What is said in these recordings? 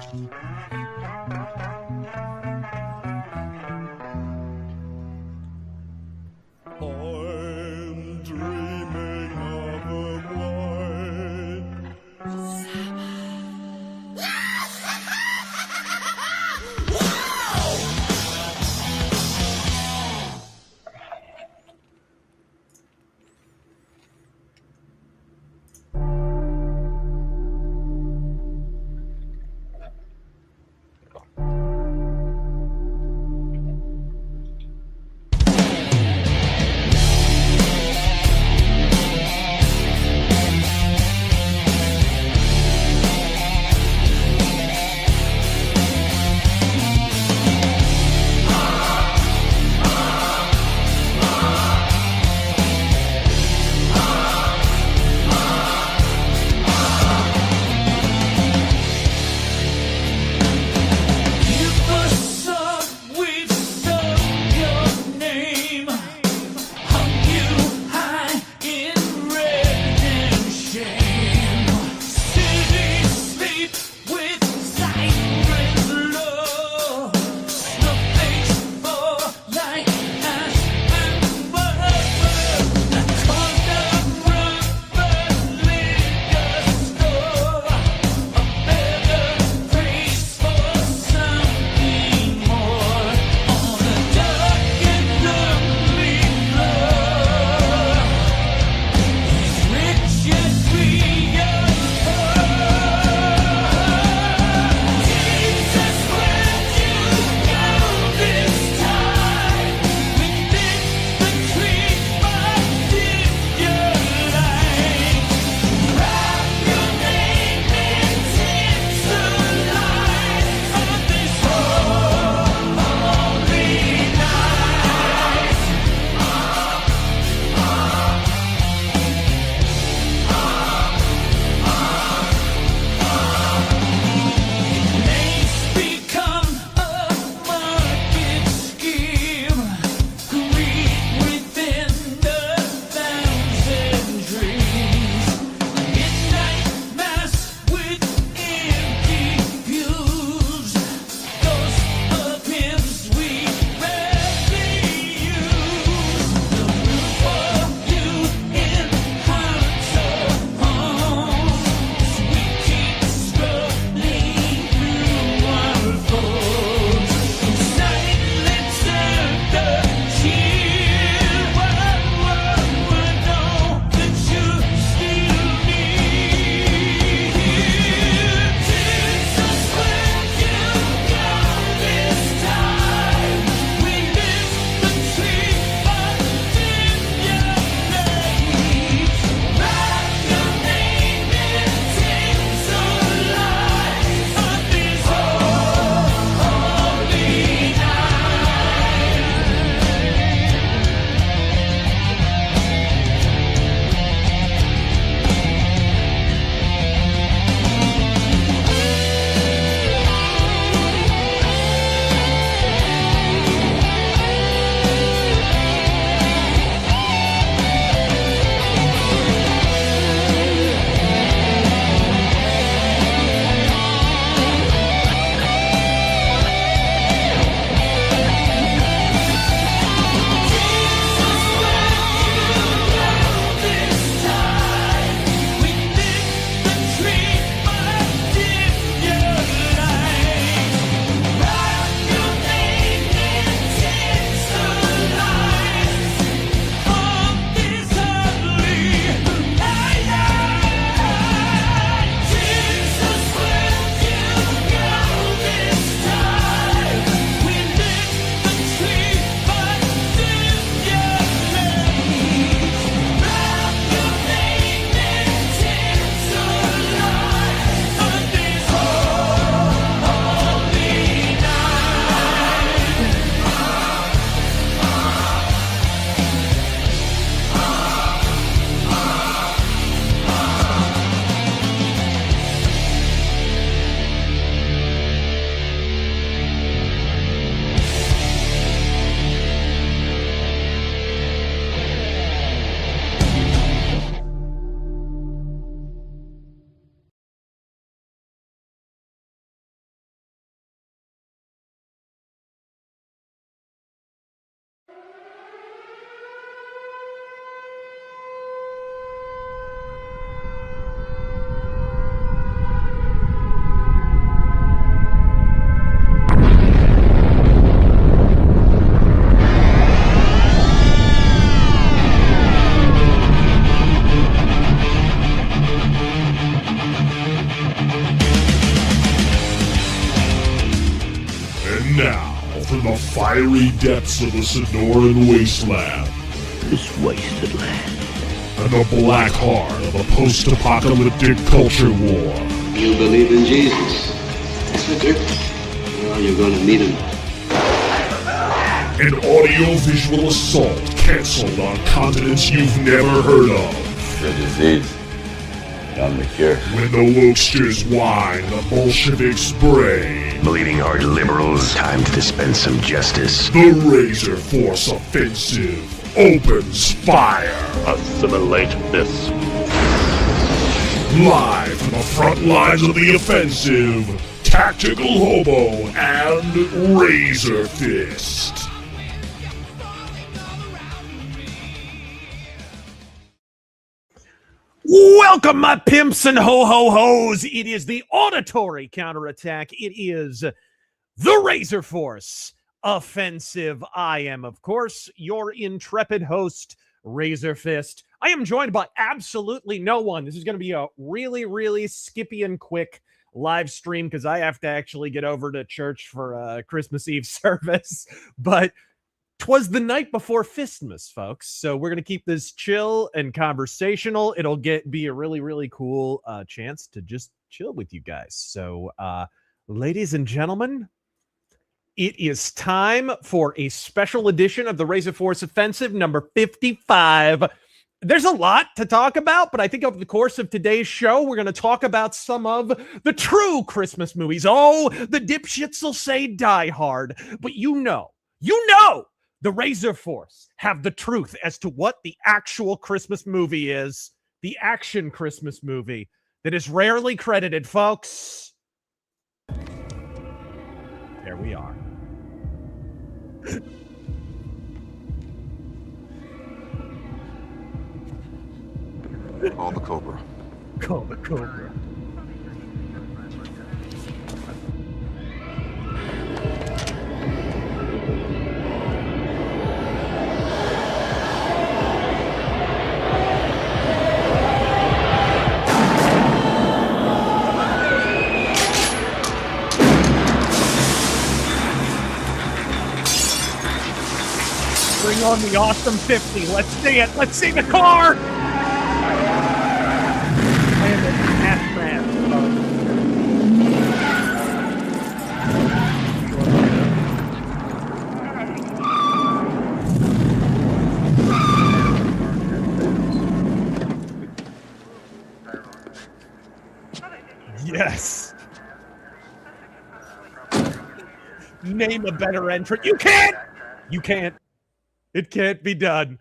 I'm dreaming of a white fiery depths of the Sonoran wasteland. This wasted land. And the black heart of a post-apocalyptic culture war. You believe in Jesus, Victor? Well, you're going to meet him. An audio-visual assault canceled on continents you've never heard of. The disease. On the cure. When the wokesters whine, the Bolsheviks bray. Bleeding heart liberals, time to dispense some justice. The RazörForce offensive opens fire. Assimilate this. Live from the front lines of the offensive, Tactical Hobo and RazörFist. Welcome, my pimps and ho-ho-hos. It is the auditory counterattack. It is the RazörForce offensive. I am, of course, your intrepid host, RazörFist. I am joined by absolutely no one. This is going to be a really, really skippy and quick live stream because I have to actually get over to church for a Christmas Eve service. But Twas the night before FistMas, folks. So we're going to keep this chill and conversational. It'll be a really, really cool chance to just chill with you guys. So, ladies and gentlemen, it is time for a special edition of the RazörForce Offensive, number 55. There's a lot to talk about, but I think over the course of today's show, we're going to talk about some of the true Christmas movies. Oh, the dipshits will say Die Hard, but you know, the RazörForce have the truth as to what the actual Christmas movie is, the action Christmas movie that is rarely credited, folks. There we are. Call the Cobra. Call the Cobra. Bring on the awesome 50. Let's see it. Let's see the car. And it's F-Man. Yes. Name a better entrant. You can't. You can't. It can't be done.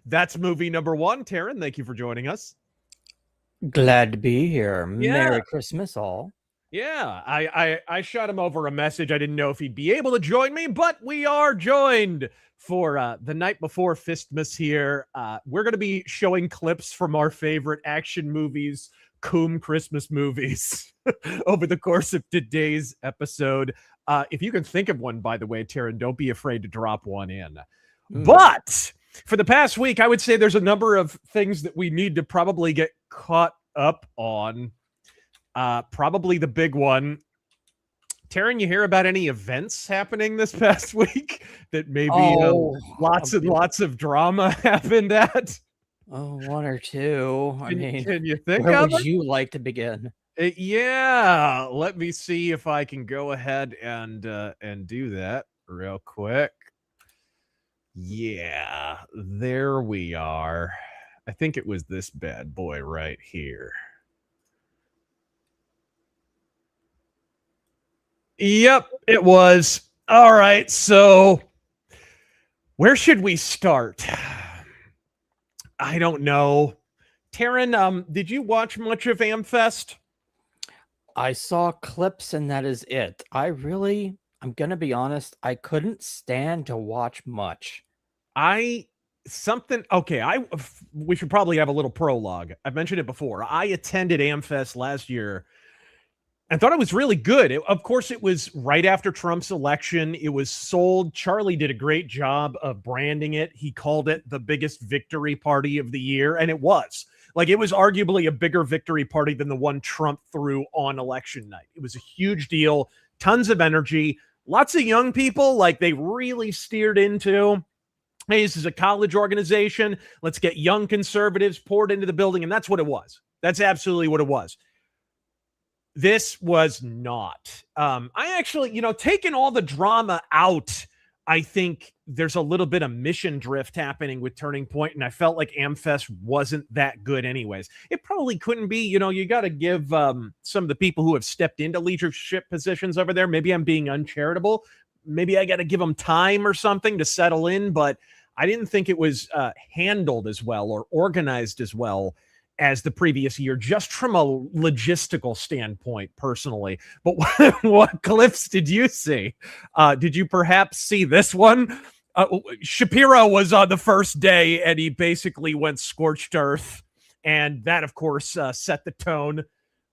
That's movie number one. Taryn, thank you for joining us. Glad to be here. Yeah. Merry Christmas, all. Yeah, I shot him over a message. I didn't know if he'd be able to join me, but we are joined for the night before FistMas here. We're going to be showing clips from our favorite action movies, Coom Christmas movies, over the course of today's episode. If you can think of one, by the way, Taryn, don't be afraid to drop one in. But for the past week, I would say there's a number of things that we need to probably get caught up on. Probably the big one. Taryn, you hear about any events happening this past week that maybe lots and lots of drama happened at? Oh, one or two. I mean, can you think where of would it? you like to begin? Yeah, let me see if I can go ahead and do that real quick. Yeah, there we are. I think it was this bad boy right here. Yep, it was. All right, so where should we start? I don't know. Taryn, did you watch much of Amfest? I saw clips and that is it. I'm going to be honest, I couldn't stand to watch much. We should probably have a little prologue. I've mentioned it before. I attended Amfest last year and thought it was really good. Of course, it was right after Trump's election. It was sold. Charlie did a great job of branding it. He called it the biggest victory party of the year, and it was. Like, it was arguably a bigger victory party than the one Trump threw on election night. It was a huge deal, tons of energy, lots of young people, like they really steered into, hey, this is a college organization. Let's get young conservatives poured into the building. And that's what it was. That's absolutely what it was. This was not. I actually, taking all the drama out, I think there's a little bit of mission drift happening with Turning Point, and I felt like Amfest wasn't that good anyways. It probably couldn't be. You got to give some of the people who have stepped into leadership positions over there, maybe I'm being uncharitable. Maybe I got to give them time or something to settle in, but I didn't think it was handled as well or organized as well as the previous year, just from a logistical standpoint, personally. But what clips did you see? Did you perhaps see this one? Shapiro was on the first day, and he basically went scorched earth, and that, of course, set the tone.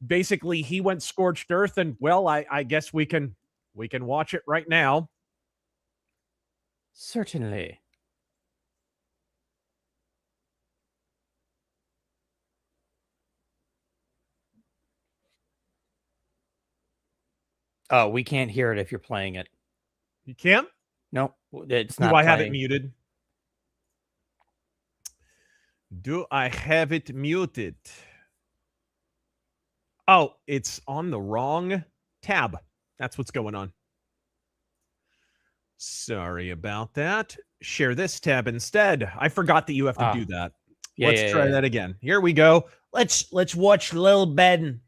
Basically, he went scorched earth, and, well, I guess we can watch it right now. Certainly. Oh, we can't hear it if you're playing it. You can't? No, it's not. Do I have it muted? Do I have it muted? Oh, it's on the wrong tab. That's what's going on. Sorry about that. Share this tab instead. I forgot that you have to do that. Yeah, Let's try that again. Here we go. Let's watch Lil Ben.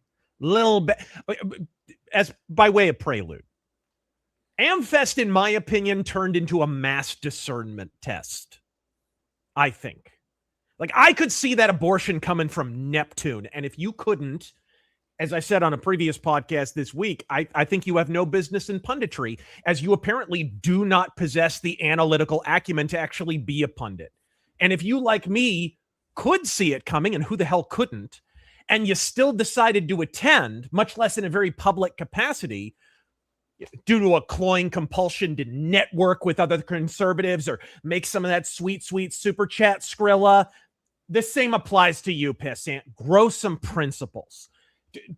As by way of prelude. Amfest, in my opinion, turned into a mass discernment test. I think. Like, I could see that abortion coming from Neptune. And if you couldn't, as I said on a previous podcast this week, I think you have no business in punditry, as you apparently do not possess the analytical acumen to actually be a pundit. And if you, like me, could see it coming, and who the hell couldn't, and you still decided to attend, much less in a very public capacity, due to a cloying compulsion to network with other conservatives or make some of that sweet, sweet super chat Skrilla, the same applies to you, Pissant. Grow some principles.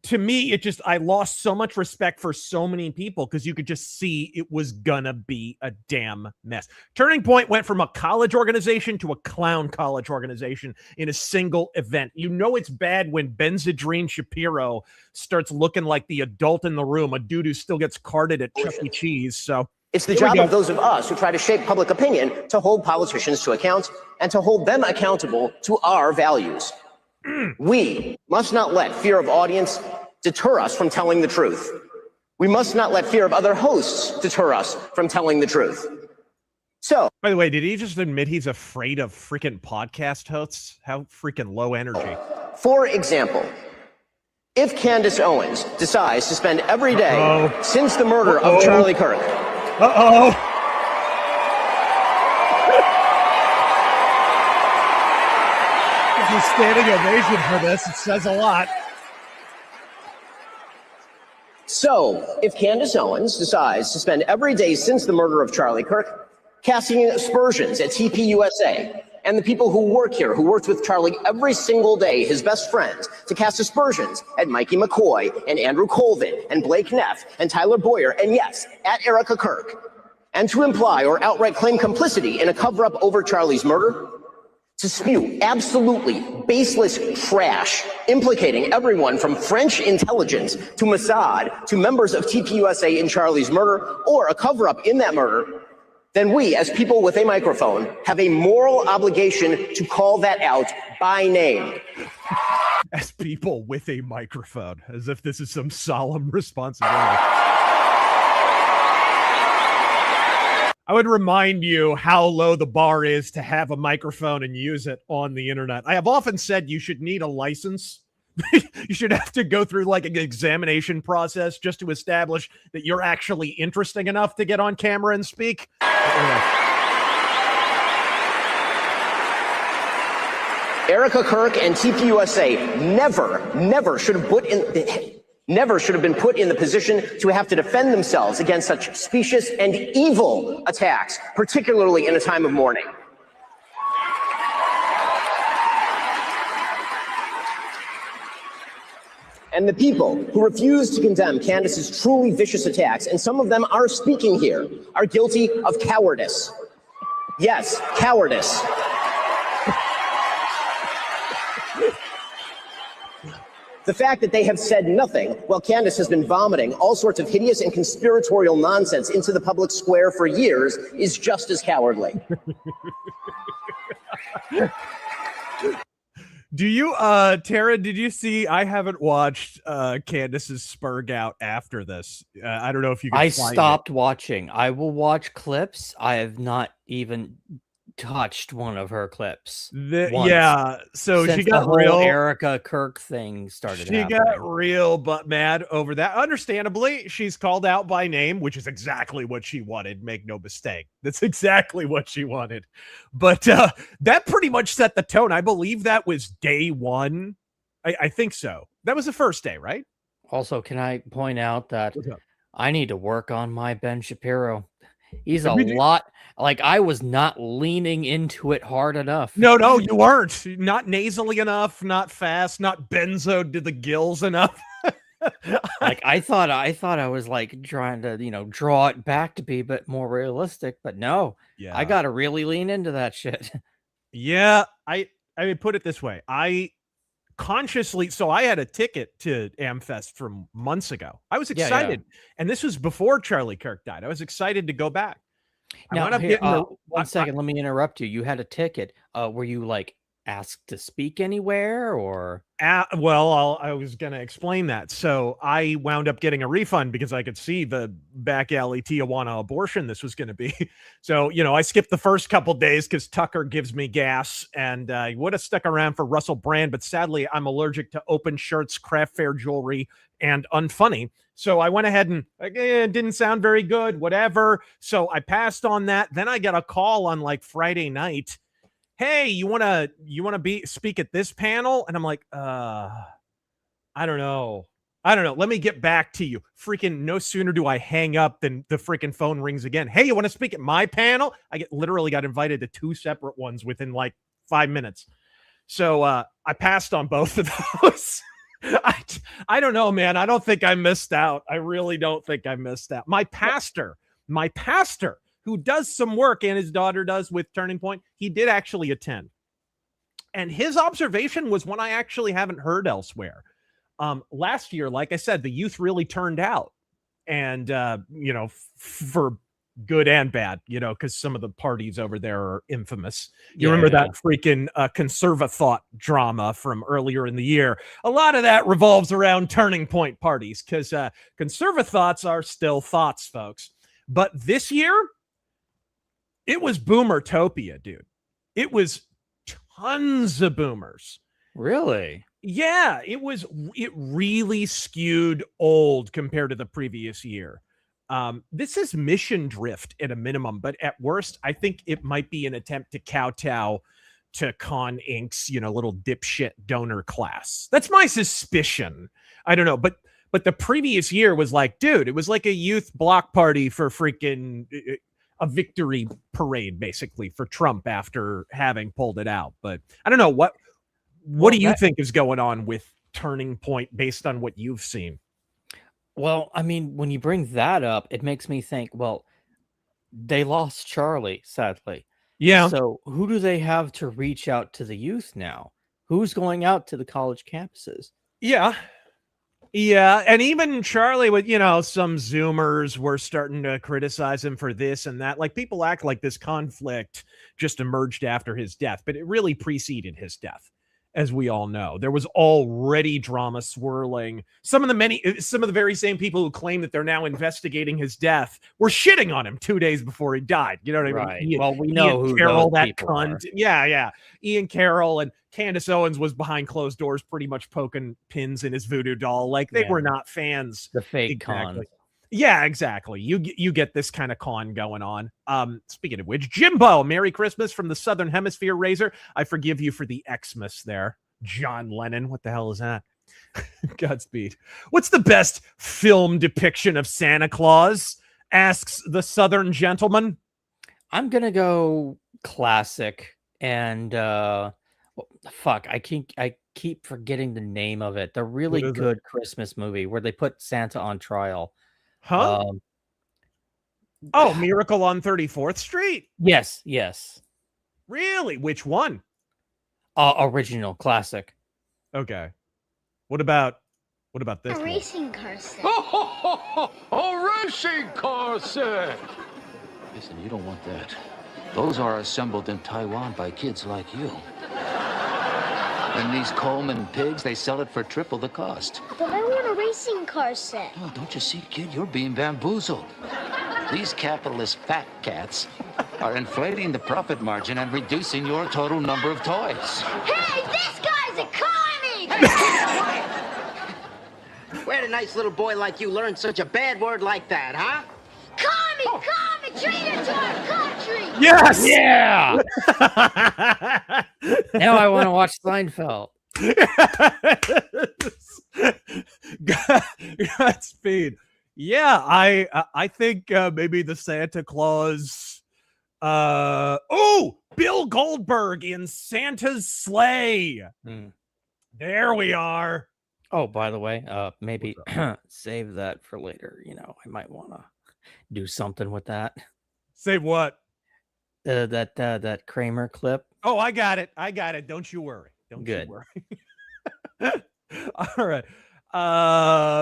To me, I lost so much respect for so many people because you could just see it was gonna be a damn mess. Turning Point went from a college organization to a clown college organization in a single event. You know it's bad when Benzedrine Shapiro starts looking like the adult in the room, a dude who still gets carded at Chuck E. Cheese. So it's the job of those of us who try to shape public opinion to hold politicians to account and to hold them accountable to our values. We must not let fear of audience deter us from telling the truth. We must not let fear of other hosts deter us from telling the truth. So, by the way, did he just admit he's afraid of freaking podcast hosts? How freaking low energy. For example, if Candace Owens decides to spend every day since the murder of Charlie Kirk. A standing ovation for this. It says a lot. So, if Candace Owens decides to spend every day since the murder of Charlie Kirk casting aspersions at TPUSA and the people who work here, who worked with Charlie every single day, his best friends, to cast aspersions at Mikey McCoy and Andrew Colvin and Blake Neff and Tyler Boyer, and yes, at Erica Kirk, and to imply or outright claim complicity in a cover-up over Charlie's murder, to spew absolutely baseless trash implicating everyone from French intelligence to Mossad to members of TPUSA in Charlie's murder or a cover-up in that murder, then we, as people with a microphone, have a moral obligation to call that out by name. As people with a microphone, as if this is some solemn responsibility. I would remind you how low the bar is to have a microphone and use it on the internet. I have often said you should need a license. You should have to go through like an examination process just to establish that you're actually interesting enough to get on camera and speak. Erica Kirk and TPUSA never should have been put in the position to have to defend themselves against such specious and evil attacks, particularly in a time of mourning. And the people who refuse to condemn Candace's truly vicious attacks, and some of them are speaking here, are guilty of cowardice. Yes, cowardice. The fact that they have said nothing while Candace has been vomiting all sorts of hideous and conspiratorial nonsense into the public square for years is just as cowardly. Do you, Tara, did you see, I haven't watched Candace's Spurg out after this. I don't know if you can I find stopped watching. I will watch clips. I have not even touched one of her clips. Once. Yeah, so Since she got the whole real Erica Kirk thing started. She got real but mad over that. Understandably, she's called out by name, which is exactly what she wanted. Make no mistake. That's exactly what she wanted. But that pretty much set the tone. I believe that was day one. I think so. That was the first day, right? Also, can I point out that I need to work on my Ben Shapiro? He's a lot like I was not leaning into it hard enough. No, you weren't. Not nasally enough, not fast, not benzoed to the gills enough. Like I thought I was like trying to, draw it back to be a bit more realistic, but no. Yeah. I got to really lean into that shit. Yeah, I mean, put it this way. I consciously, so I had a ticket to Amfest from months ago. I was excited. And this was before Charlie Kirk died. I was excited to go back. Now, one second, let me interrupt you. You had a ticket. Were you like asked to speak anywhere or? Well, I was going to explain that. So I wound up getting a refund because I could see the back alley Tijuana abortion this was going to be. So, I skipped the first couple days because Tucker gives me gas, and I would have stuck around for Russell Brand, but sadly I'm allergic to open shirts, craft fair jewelry, and unfunny. So I went ahead and it didn't sound very good, whatever. So I passed on that. Then I got a call on like Friday night. Hey, you want to speak at this panel? And I'm like, I don't know. Let me get back to you. Freaking no sooner do I hang up than the freaking phone rings again. Hey, you want to speak at my panel? I literally got invited to 2 separate ones within like 5 minutes. So I passed on both of those. I don't know, man. I don't think I missed out. I really don't think I missed out. My pastor, who does some work, and his daughter does with Turning Point, he did actually attend. And his observation was one I actually haven't heard elsewhere. Last year, like I said, the youth really turned out. And, for good and bad, because some of the parties over there are infamous. You remember that freaking Conserva-Thought drama from earlier in the year? A lot of that revolves around Turning Point parties because Conserva-Thoughts are still thoughts, folks. But this year, it was Boomertopia, dude. It was tons of boomers. Really? Yeah, it really skewed old compared to the previous year. This is mission drift at a minimum, but at worst, I think it might be an attempt to kowtow to Con Inc.'s, little dipshit donor class. That's my suspicion. I don't know, but the previous year was like, dude, it was like a youth block party for freaking a victory parade, basically, for Trump after having pulled it out. But I don't know, what do you think is going on with Turning Point based on what you've seen? Well, I mean, when you bring that up, it makes me think, well, they lost Charlie, sadly. Yeah. So who do they have to reach out to the youth now? Who's going out to the college campuses? Yeah. Yeah. And even Charlie with, some Zoomers were starting to criticize him for this and that. Like, people act like this conflict just emerged after his death, but it really preceded his death. As we all know, there was already drama swirling. Some of the very same people who claim that they're now investigating his death were shitting on him 2 days before he died. You know what I mean? Well, we know who Carroll, those that people cunt. are. Yeah. Ian Carroll and Candace Owens was behind closed doors, pretty much poking pins in his voodoo doll. Like, they were not fans. The fake cons. Yeah, exactly. You get this kind of con going on. Speaking of which, Jimbo, Merry Christmas from the Southern Hemisphere, Razor. I forgive you for the Xmas there. John Lennon, what the hell is that? Godspeed. What's the best film depiction of Santa Claus? Asks the Southern gentleman. I'm gonna go classic, and fuck, I keep forgetting the name of it. The really good Christmas movie where they put Santa on trial. Huh? Oh, Miracle on 34th Street? Yes, yes. Really? Which one? Original, classic. Okay. What about this A one? racing car set. A racing car set! Listen, you don't want that. Those are assembled in Taiwan by kids like you. And these Coleman pigs, they sell it for triple the cost. But I want a racing car set. Oh, don't you see, kid? You're being bamboozled. These capitalist fat cats are inflating the profit margin and reducing your total number of toys. Hey, this guy's a commie! Where'd a nice little boy like you learn such a bad word like that, huh? Commie, traitor to our country! Yes! Yeah! Now I want to watch Seinfeld. Godspeed. Yeah, I think maybe the Santa Claus. Bill Goldberg in Santa's Sleigh. There we are. Oh, by the way, maybe save that for later. You know, I might want to do something with that. Save what? That Kramer clip. Oh, I got it. Don't you worry. Don't you worry. All right.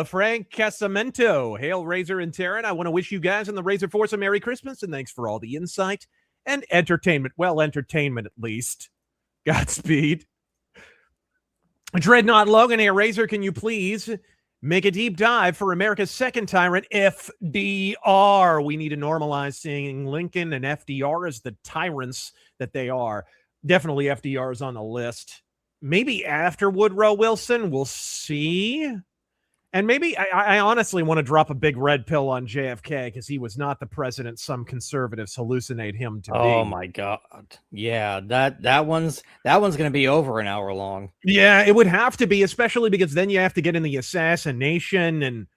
Frank Casamento, hail Razor and Terran. I want to wish you guys and the Razor Force a Merry Christmas, and thanks for all the insight and entertainment. Well, entertainment at least. Godspeed. Dreadnought Logan here. Razor, can you please make a deep dive for America's second tyrant, FDR? We need to normalize seeing Lincoln and FDR as the tyrants that they are. Definitely FDR is on the list. Maybe after Woodrow Wilson, we'll see. And maybe I honestly want to drop a big red pill on JFK because he was not the president some conservatives hallucinate him to be. Oh my God. Yeah, that one's going to be over an hour long. Yeah, it would have to be, especially because then you have to get in the assassination. And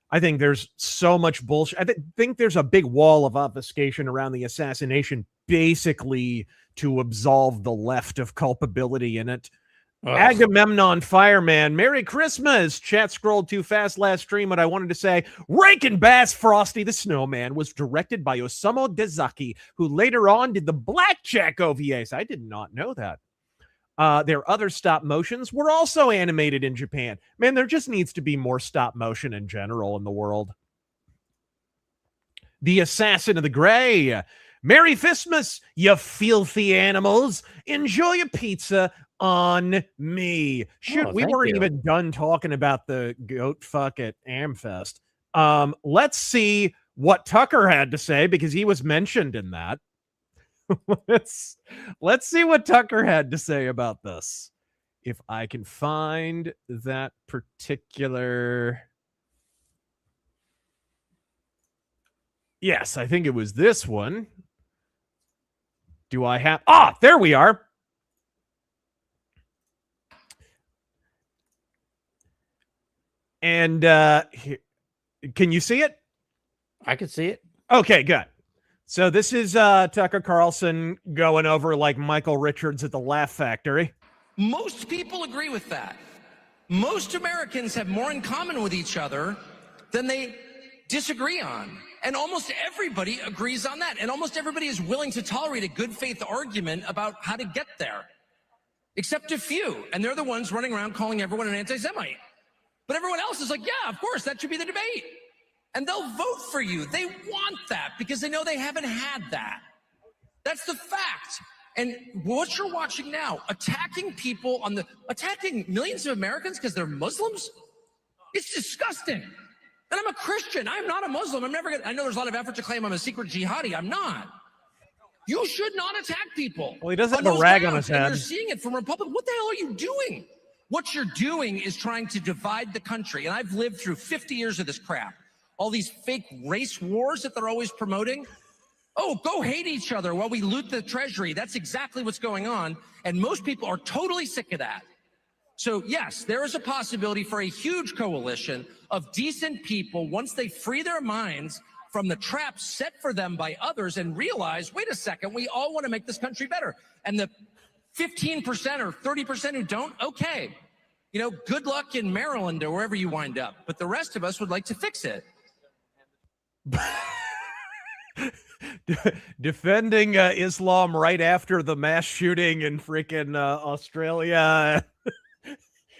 I think there's so much bullshit. I think there's a big wall of obfuscation around the assassination, basically to absolve the left of culpability in it. Agamemnon Fireman, Merry Christmas. Chat scrolled too fast last stream, but I wanted to say Rankin Bass Frosty the Snowman was directed by Osamu Dezaki, who later on did the Blackjack OVAs. I did not know that. Their other stop motions were also animated in Japan. Man, there just needs to be more stop motion in general in the world. The Assassin of the Gray. Merry FistMas, you filthy animals. Enjoy your pizza on me. Shoot, we weren't even done talking about the goat fuck at Amfest. Let's see what Tucker had to say, because he was mentioned in that. Let's see what Tucker had to say about this. If I can find that particular... Yes, I think it was this one. Do I have... there we are. And can you see it? I can see it. Okay, good. So this is Tucker Carlson going over like Michael Richards at the Laugh Factory. Most people agree with that. Most Americans have more in common with each other than they disagree on. And almost everybody agrees on that. And almost everybody is willing to tolerate a good faith argument about how to get there. Except a few. And they're the ones running around calling everyone an anti-Semite. But everyone else is like, yeah, of course, that should be the debate. And they'll vote for you. They want that because they know they haven't had that. That's the fact. And what you're watching now, attacking people attacking millions of Americans because they're Muslims, it's disgusting. And I'm a Christian. I'm not a Muslim. I know there's a lot of effort to claim I'm a secret jihadi. I'm not. You should not attack people. Well, he doesn't have a rag on his head. You're seeing it from Republicans. What the hell are you doing? What you're doing is trying to divide the country. And I've lived through 50 years of this crap. All these fake race wars that they're always promoting. Oh, go hate each other while we loot the treasury. That's exactly what's going on. And most people are totally sick of that. So yes, there is a possibility for a huge coalition of decent people once they free their minds from the traps set for them by others and realize, wait a second, we all want to make this country better. And the 15% or 30% who don't, okay, good luck in Maryland or wherever you wind up. But the rest of us would like to fix it. Defending Islam right after the mass shooting in freaking Australia.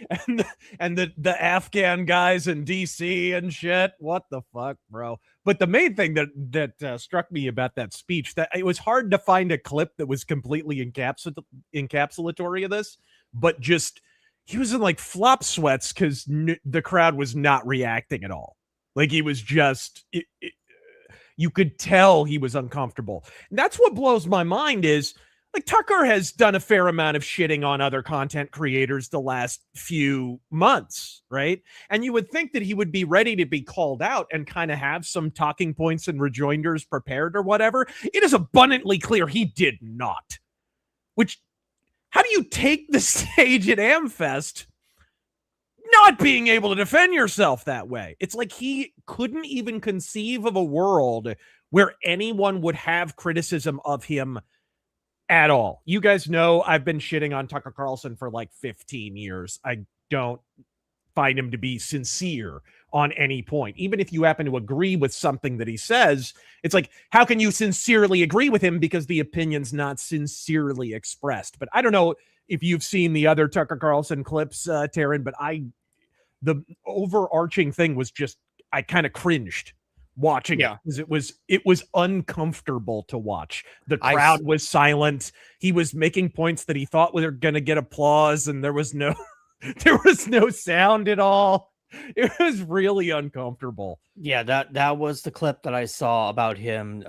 and the Afghan guys in DC and shit. What the fuck, bro? But the main thing that struck me about that speech, that it was hard to find a clip that was completely encapsulatory of this, but just he was in like flop sweats because the crowd was not reacting at all. Like he was just you could tell he was uncomfortable. And that's what blows my mind is, like, Tucker has done a fair amount of shitting on other content creators the last few months, right? And you would think that he would be ready to be called out and kind of have some talking points and rejoinders prepared or whatever. It is abundantly clear he did not. Which, how do you take the stage at Amfest not being able to defend yourself that way? It's like he couldn't even conceive of a world where anyone would have criticism of him at all. You guys know I've been shitting on Tucker Carlson for like 15 years. I don't find him to be sincere on any point. Even if you happen to agree with something that he says, it's like, how can you sincerely agree with him because the opinion's not sincerely expressed? But I don't know if you've seen the other Tucker Carlson clips, Taryn, but the overarching thing was just, I kind of cringed watching it because it was uncomfortable to watch. The crowd was silent. He was making points that he thought were going to get applause, and there was no sound at all. It was really uncomfortable. Yeah, that was the clip that I saw about him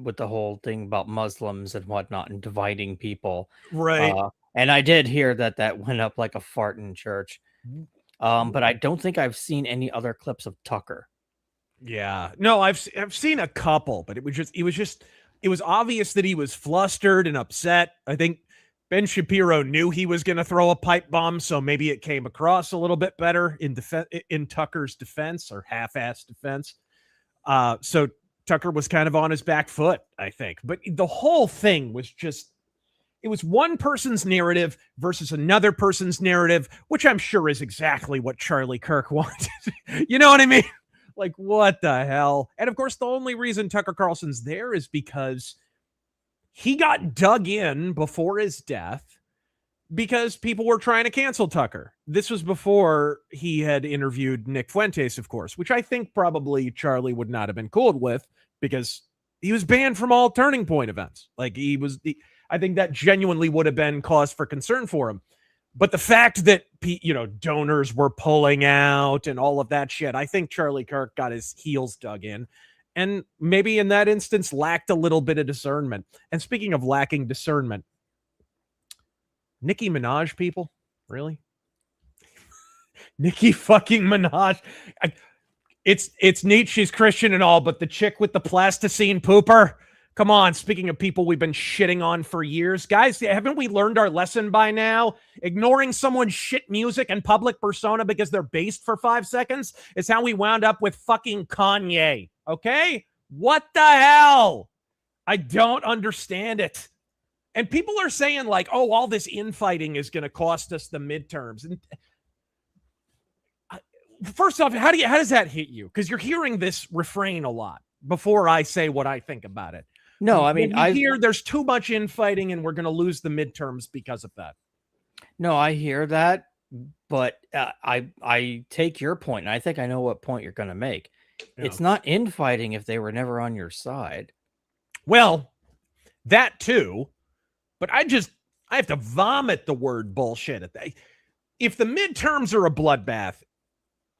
with the whole thing about Muslims and whatnot and dividing people. Right. And I did hear that went up like a fart in church. But I don't think I've seen any other clips of Tucker. Yeah, no, I've seen a couple, but it was obvious that he was flustered and upset. I think Ben Shapiro knew he was going to throw a pipe bomb, so maybe it came across a little bit better in Tucker's defense, or half-assed defense. So Tucker was kind of on his back foot, I think. But the whole thing was just, it was one person's narrative versus another person's narrative, which I'm sure is exactly what Charlie Kirk wanted. You know what I mean? Like, what the hell? And of course, the only reason Tucker Carlson's there is because he got dug in before his death because people were trying to cancel Tucker. This was before he had interviewed Nick Fuentes, of course, which I think probably Charlie would not have been cool with because he was banned from all Turning Point events. Like I think that genuinely would have been cause for concern for him. But the fact that, donors were pulling out and all of that shit, I think Charlie Kirk got his heels dug in and maybe in that instance lacked a little bit of discernment. And speaking of lacking discernment, Nicki Minaj, people, really? Nicki fucking Minaj. It's neat, she's Christian and all, but the chick with the plasticine pooper, come on. Speaking of people we've been shitting on for years, guys, haven't we learned our lesson by now? Ignoring someone's shit music and public persona because they're based for 5 seconds is how we wound up with fucking Kanye. Okay? What the hell? I don't understand it. And people are saying like, oh, all this infighting is going to cost us the midterms. And first off, how does that hit you? Because you're hearing this refrain a lot before I say what I think about it. No, I mean, I hear there's too much infighting and we're going to lose the midterms because of that. No, I hear that, but I take your point, and I think I know what point you're going to make. Yeah. It's not infighting if they were never on your side. Well, that too, but I have to vomit the word bullshit at that. If the midterms are a bloodbath,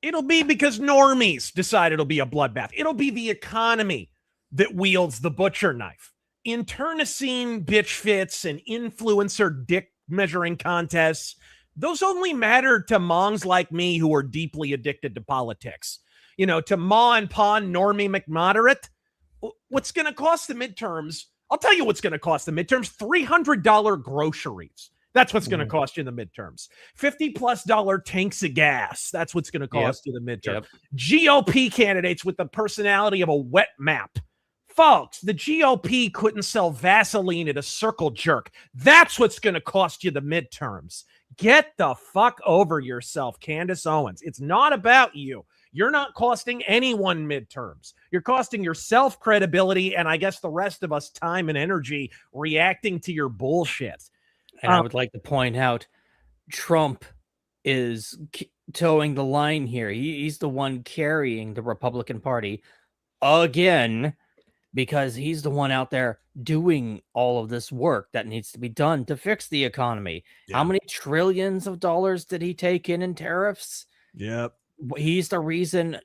it'll be because normies decide it'll be a bloodbath. It'll be the economy that wields the butcher knife. Internecine bitch fits and influencer dick measuring contests, those only matter to mongs like me who are deeply addicted to politics. To ma and pa normie McModerate, what's going to cost the midterms? I'll tell you what's going to cost the midterms. $300 groceries. That's what's going to cost you in the midterms. $50+ tanks of gas. That's what's going to cost you the midterm. GOP candidates with the personality of a wet map. Folks, the GOP couldn't sell Vaseline at a circle jerk. That's what's going to cost you the midterms. Get the fuck over yourself, Candace Owens. It's not about you. You're not costing anyone midterms. You're costing yourself credibility, and I guess the rest of us time and energy reacting to your bullshit. And I would like to point out, Trump is towing the line here. He's the one carrying the Republican Party again, because he's the one out there doing all of this work that needs to be done to fix the economy. Yeah. How many trillions of dollars did he take in tariffs? Yep. He's the reason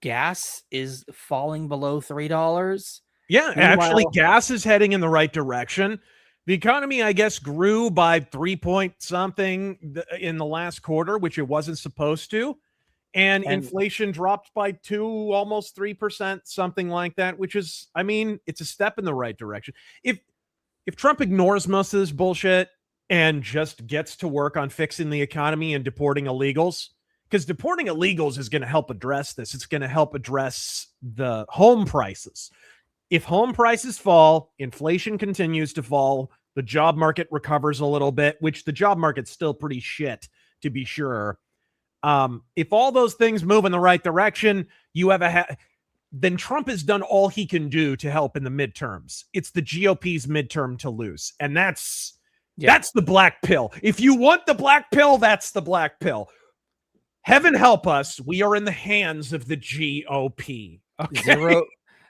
gas is falling below $3. Yeah, actually, gas is heading in the right direction. The economy, I guess, grew by 3 point something in the last quarter, which it wasn't supposed to. And inflation dropped by 2, almost 3%, something like that, which is, I mean, it's a step in the right direction. If Trump ignores most of this bullshit and just gets to work on fixing the economy and deporting illegals, because deporting illegals is going to help address this. It's going to help address the home prices. If home prices fall, inflation continues to fall, the job market recovers a little bit, which the job market's still pretty shit, to be sure. If all those things move in the right direction, you have then Trump has done all he can do to help in the midterms. It's the GOP's midterm to lose. And that's the black pill. If you want the black pill, that's the black pill. Heaven help us. We are in the hands of the GOP. Okay?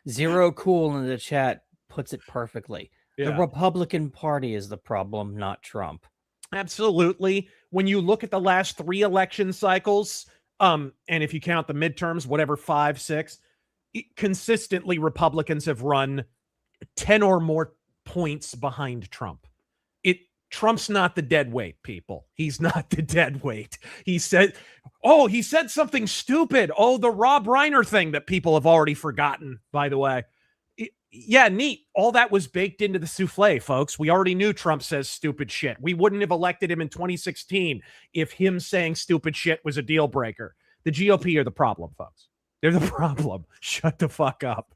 Zero Cool in the chat puts it perfectly. Yeah. The Republican Party is the problem, not Trump. Absolutely. When you look at the last 3 election cycles, and if you count the midterms, whatever, 5, 6, consistently Republicans have run 10 or more points behind Trump. Trump's not the dead weight, people. He's not the dead weight. He said something stupid. Oh, the Rob Reiner thing that people have already forgotten, by the way. Yeah, neat. All that was baked into the souffle, folks. We already knew Trump says stupid shit. We wouldn't have elected him in 2016 if him saying stupid shit was a deal breaker. The GOP are the problem, folks. They're the problem. Shut the fuck up.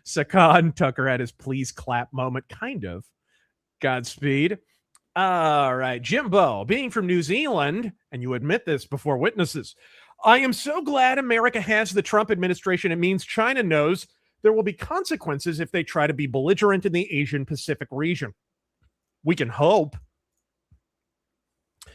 Sakan Tucker had his please clap moment, kind of. Godspeed. All right, Jimbo, being from New Zealand, and you admit this before witnesses, I am so glad America has the Trump administration. It means China knows there will be consequences if they try to be belligerent in the Asian Pacific region. We can hope.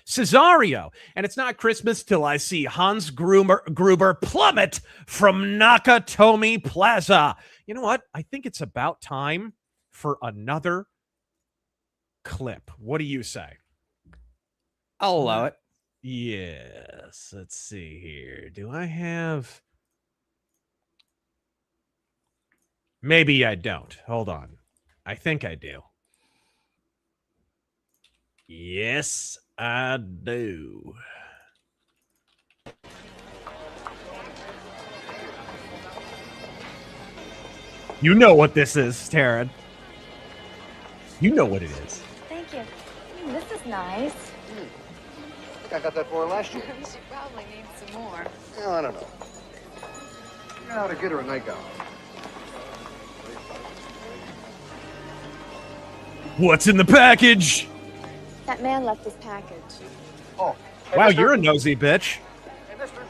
Cesario, and it's not Christmas till I see Hans Gruber plummet from Nakatomi Plaza. You know what? I think it's about time for another clip. What do you say? I'll allow it. Yes. Let's see here. Do I have... Maybe I don't. Hold on. I think I do. Yes, I do. You know what this is, Taryn. You know what it is. Thank you. This is nice. I think I got that for her last year. She probably needs some more. Well, I don't know. You know how to get her a nightgown. What's in the package? That man left his package. Oh. Hey, wow, mister. You're a nosy bitch. Hey, mister.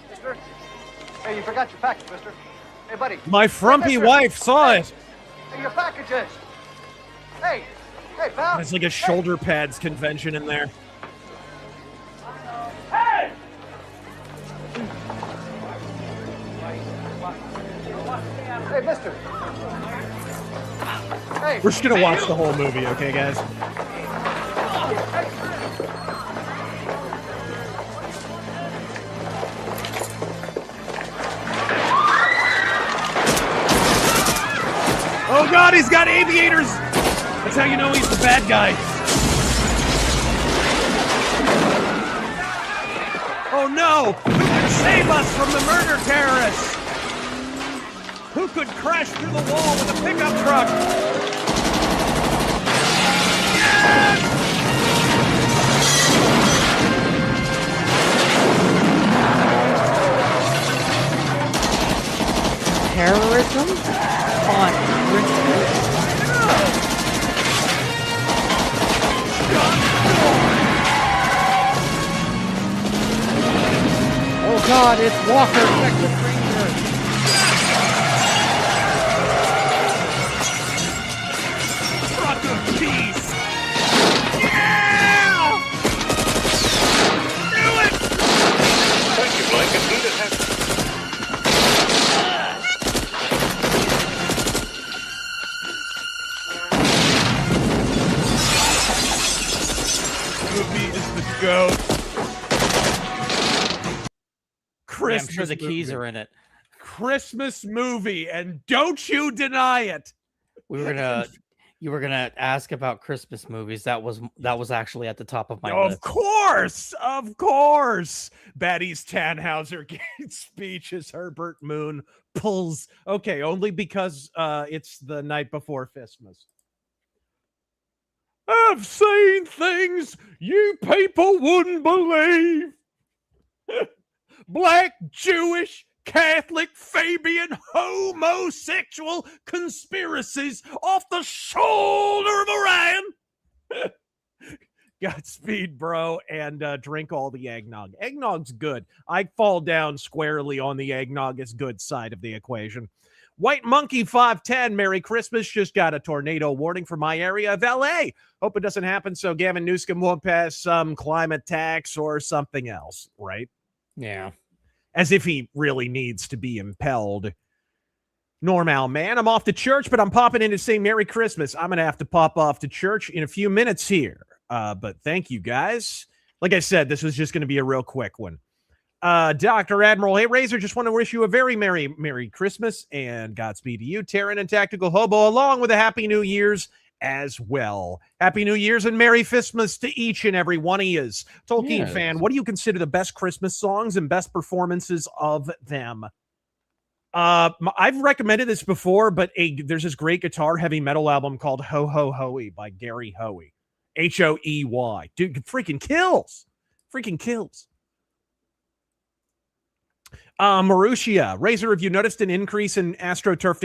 Mister. Hey, you forgot your package, mister. Hey, buddy. My frumpy wife saw it. Hey, your package is. Hey, pal. It's like a shoulder pads convention in there. Hey! Hey, mister. Hey. We're just going to watch the whole movie, okay, guys? Oh, God, he's got aviators. That's how you know he's the bad guy. Oh, no. Who can save us from the murder terrorists? Who could crash through the wall with a pickup truck? Yes! Terrorism on Christmas? God, it's Walker, Texas Ranger. Truck of peace. Yeah! Do it! Thank you, Blake. Indeed, it has. Movie is the goat. Yeah, I'm sure the Christmas keys movie. are in it. Christmas movie, and don't you deny it. You were gonna ask about Christmas movies. That was actually at the top of my list. Of course. Betty's Tannhauser Gate speech as Herbert Moon pulls. Okay, only because it's the night before FistMas. I've seen things you people wouldn't believe. Black, Jewish, Catholic, Fabian, homosexual conspiracies off the shoulder of Orion. Godspeed, bro, and drink all the eggnog. Eggnog's good. I fall down squarely on the eggnog is good side of the equation. White Monkey 510, Merry Christmas. Just got a tornado warning for my area of LA. Hope it doesn't happen so Gavin Newsom won't pass some climate tax or something else, right? Yeah. As if he really needs to be impelled. Normal, man. I'm off to church, but I'm popping in to say Merry Christmas. I'm going to have to pop off to church in a few minutes here. But thank you, guys. Like I said, this was just going to be a real quick one. Dr. Admiral, hey, Razor, just want to wish you a very Merry Christmas and Godspeed to you, Taryn and Tactical Hobo, along with a Happy New Year's as well. Happy New Year's and Merry Fistmas to each and every one of yous. Tolkien fan, what do you consider the best Christmas songs and best performances of them? I've recommended this before, but there's this great guitar heavy metal album called Ho Ho Hoey by Gary Hoey. Hoey. Dude, freaking kills. Marussia, Razor, have you noticed an increase in AstroTurfed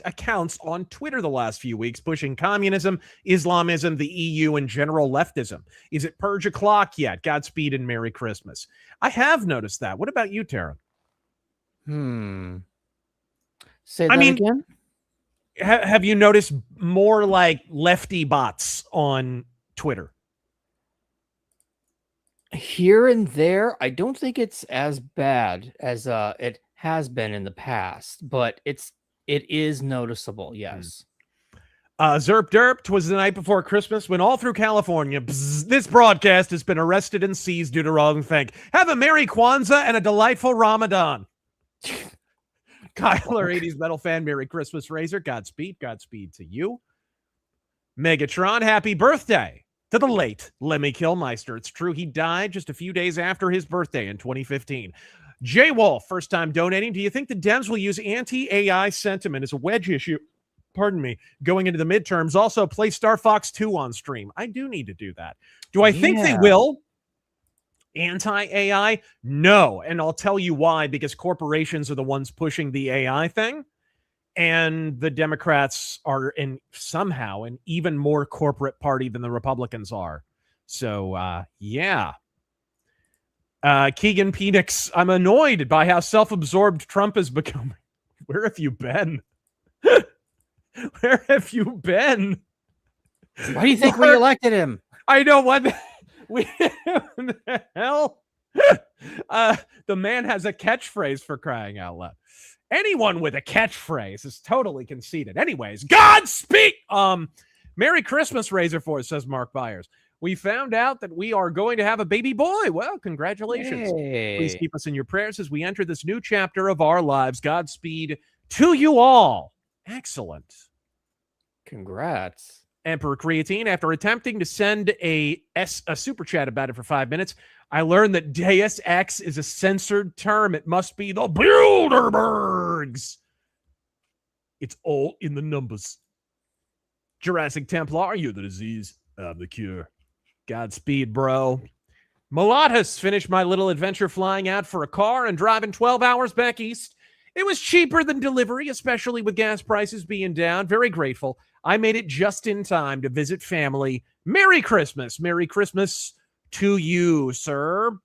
accounts on Twitter the last few weeks, pushing communism, Islamism, the EU, and general leftism? Is it purge o'clock yet? Godspeed and Merry Christmas. I have noticed that. What about you, Taryn? Say that again? Have you noticed more like lefty bots on Twitter? Here and there, I don't think it's as bad as it has been in the past, but it is noticeable, yes. Zerp Derp, 'twas the night before Christmas when all through California, this broadcast has been arrested and seized due to wrong think. Have a Merry Kwanzaa and a delightful Ramadan. Kyler, 80s metal fan, Merry Christmas, Razor. Godspeed to you. Megatron, happy birthday to the late Lemmy Kilmeister. It's true, he died just a few days after his birthday in 2015. J Wolf, first time donating. Do you think the Dems will use anti-AI sentiment as a wedge issue? Pardon me, going into the midterms. Also, play Star Fox 2 on stream. I do need to do that. Do I think they will? Anti-AI? No. And I'll tell you why, because corporations are the ones pushing the AI thing. And the Democrats are somehow an even more corporate party than the Republicans are. So, yeah. Keegan Penix, I'm annoyed by how self-absorbed Trump has become. Where have you been? Where have you been? Why do you think we elected him? I know what the hell. The man has a catchphrase, for crying out loud. Anyone with a catchphrase is totally conceited. Anyways, Godspeed. Merry Christmas, RazörForce, says Mark Byers. We found out that we are going to have a baby boy. Well, congratulations. Hey. Please keep us in your prayers as we enter this new chapter of our lives. Godspeed to you all. Excellent. Congrats. Emperor Creatine, after attempting to send a super chat about it for 5 minutes, I learned that Deus Ex is a censored term. It must be the Bilderbergs. It's all in the numbers. Jurassic Templar, you're the disease. I'm the cure. Godspeed, bro. Mulatus, finished my little adventure flying out for a car and driving 12 hours back east. It was cheaper than delivery, especially with gas prices being down. Very grateful. I made it just in time to visit family. Merry Christmas. Merry Christmas to you, sir.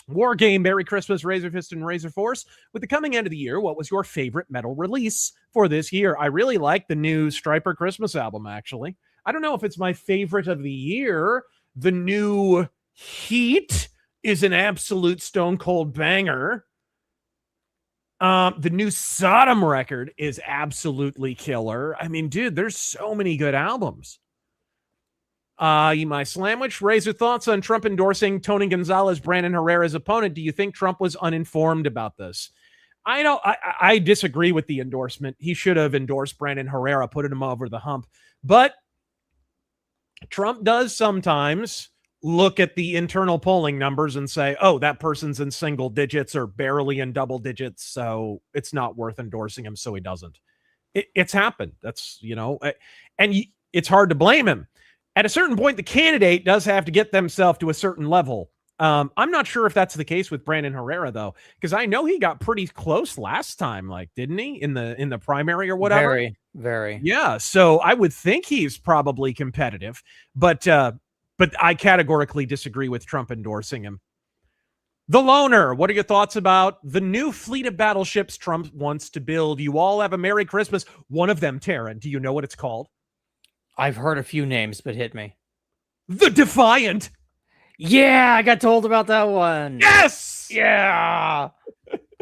War Game, Merry Christmas, Razor Fist and Razor Force. With the coming end of the year, what was your favorite metal release for this year? I really like the new Striper Christmas album, actually. I don't know if it's my favorite of the year. The new Heat is an absolute stone cold banger. The new Sodom record is absolutely killer. I mean, dude, there's so many good albums. My sandwich, Razor, thoughts on Trump endorsing Tony Gonzalez, Brandon Herrera's opponent. Do you think Trump was uninformed about this? I disagree with the endorsement. He should have endorsed Brandon Herrera, put him over the hump. But Trump does sometimes look at the internal polling numbers and say, oh, that person's in single digits or barely in double digits, so it's not worth endorsing him, so he doesn't. It's happened. That's, and it's hard to blame him. At a certain point, the candidate does have to get themselves to a certain level. I'm not sure if that's the case with Brandon Herrera, though, because I know he got pretty close last time, didn't he, in the primary or whatever? Very, very. Yeah, so I would think he's probably competitive, but I categorically disagree with Trump endorsing him. The Loner, what are your thoughts about the new fleet of battleships Trump wants to build? You all have a Merry Christmas. One of them, Taryn, do you know what it's called? I've heard a few names, but hit me. The Defiant. Yeah, I got told about that one. Yes! Yeah.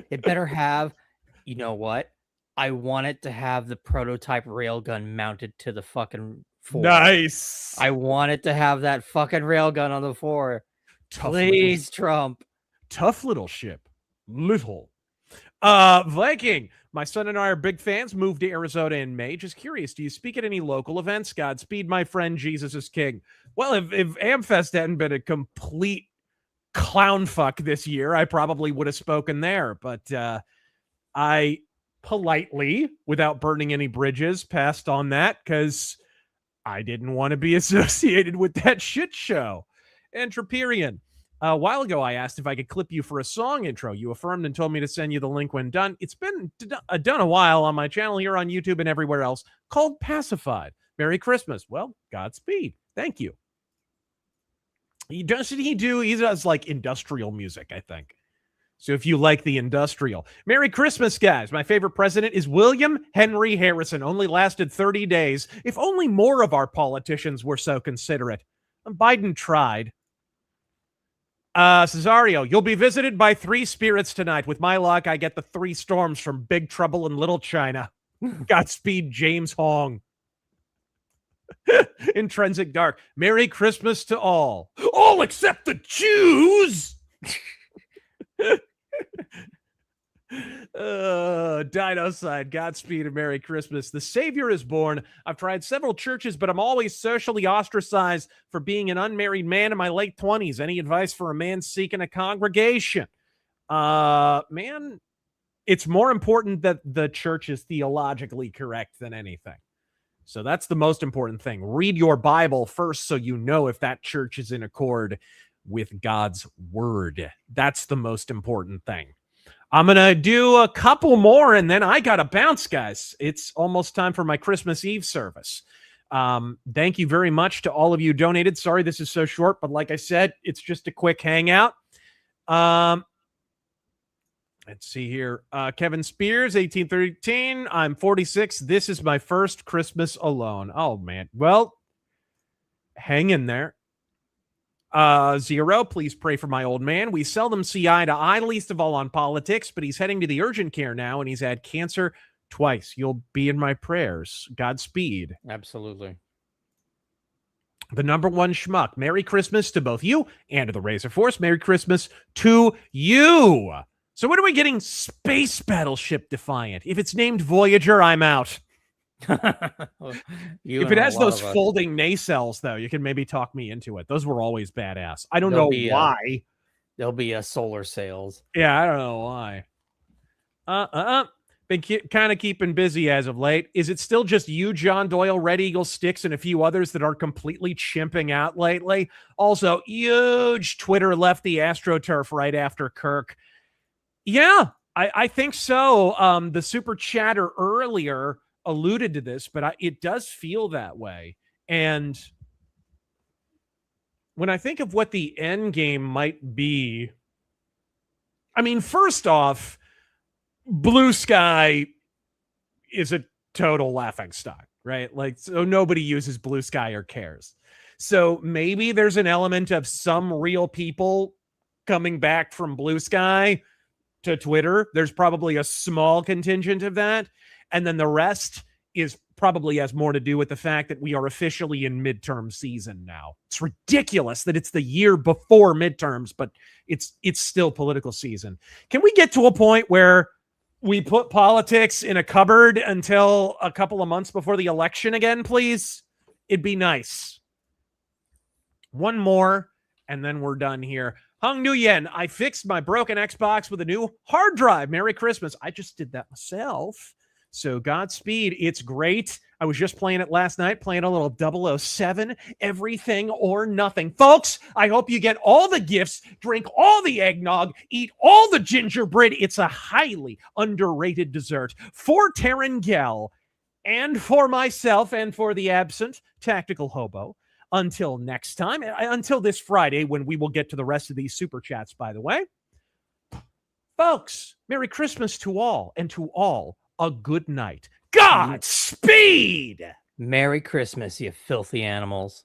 It better have, you know what? I want it to have the prototype railgun mounted to the fucking fore. Nice. I want it to have that fucking railgun on the fore. Please, Trump. Tough little ship. Little. Viking. My son and I are big fans. Moved to Arizona in May. Just curious, do you speak at any local events? Godspeed, my friend. Jesus is king. Well, if Amfest hadn't been a complete clown fuck this year, I probably would have spoken there. But I politely, without burning any bridges, passed on that because I didn't want to be associated with that shit show. Entroperian. A while ago, I asked if I could clip you for a song intro. You affirmed and told me to send you the link when done. It's been done a while on my channel here on YouTube and everywhere else, called Pacified. Merry Christmas. Well, Godspeed. Thank you. He does like industrial music, I think. So if you like the industrial. Merry Christmas, guys. My favorite president is William Henry Harrison. Only lasted 30 days. If only more of our politicians were so considerate. Biden tried. Cesario, you'll be visited by 3 spirits tonight. With my luck, I get the 3 storms from Big Trouble in Little China. Godspeed, James Hong. Intrinsic Dark. Merry Christmas to all. All except the Jews! Dinoside, Godspeed and Merry Christmas. The Savior is born. I've tried several churches, but I'm always socially ostracized for being an unmarried man in my late 20s. Any advice for a man seeking a congregation? Man, it's more important that the church is theologically correct than anything. So that's the most important thing. Read your Bible first so you know if that church is in accord with God's word. That's the most important thing. I'm going to do a couple more, and then I got to bounce, guys. It's almost time for my Christmas Eve service. Thank you very much to all of you who donated. Sorry this is so short, but like I said, it's just a quick hangout. Let's see here. Kevin Spears, 1813. I'm 46. This is my first Christmas alone. Oh, man. Well, hang in there. Zero, please pray for my old man. We seldom see eye to eye, least of all on politics, but he's heading to the urgent care now, and he's had cancer twice. You'll be in my prayers. Godspeed. Absolutely. The number one schmuck. Merry Christmas to both you and to the Razor Force. Merry Christmas to you. So when are we getting Space Battleship Defiant? If it's named Voyager, I'm out. If it has those folding nacelles, though, you can maybe talk me into it. Those were always badass. I don't know why. There'll be a solar sails. Yeah, I don't know why. Been kind of keeping busy as of late. Is it still just you, John Doyle, Red Eagle, Sticks, and a few others that are completely chimping out lately? Also, huge Twitter left the AstroTurf right after Kirk. Yeah, I think so. The super chatter earlier alluded to this, but it does feel that way. And when I think of what the end game might be, I mean, first off, Blue Sky is a total laughingstock, right? Like, so nobody uses Blue Sky or cares. So maybe there's an element of some real people coming back from Blue Sky to Twitter. There's probably a small contingent of that. And then the rest is probably has more to do with the fact that we are officially in midterm season now. It's ridiculous that it's the year before midterms, but it's still political season. Can we get to a point where we put politics in a cupboard until a couple of months before the election again, please? It'd be nice. One more, and then we're done here. Hung Nguyen, I fixed my broken Xbox with a new hard drive. Merry Christmas. I just did that myself. So Godspeed. It's great. I was just playing it last night, playing a little 007, everything or nothing. Folks, I hope you get all the gifts, drink all the eggnog, eat all the gingerbread. It's a highly underrated dessert. For Taryn Gell, and for myself, and for the absent Tactical Hobo, until next time, until this Friday, when we will get to the rest of these super chats, by the way. Folks, Merry Christmas to all, and to all, a good night. Godspeed! Merry Christmas, you filthy animals.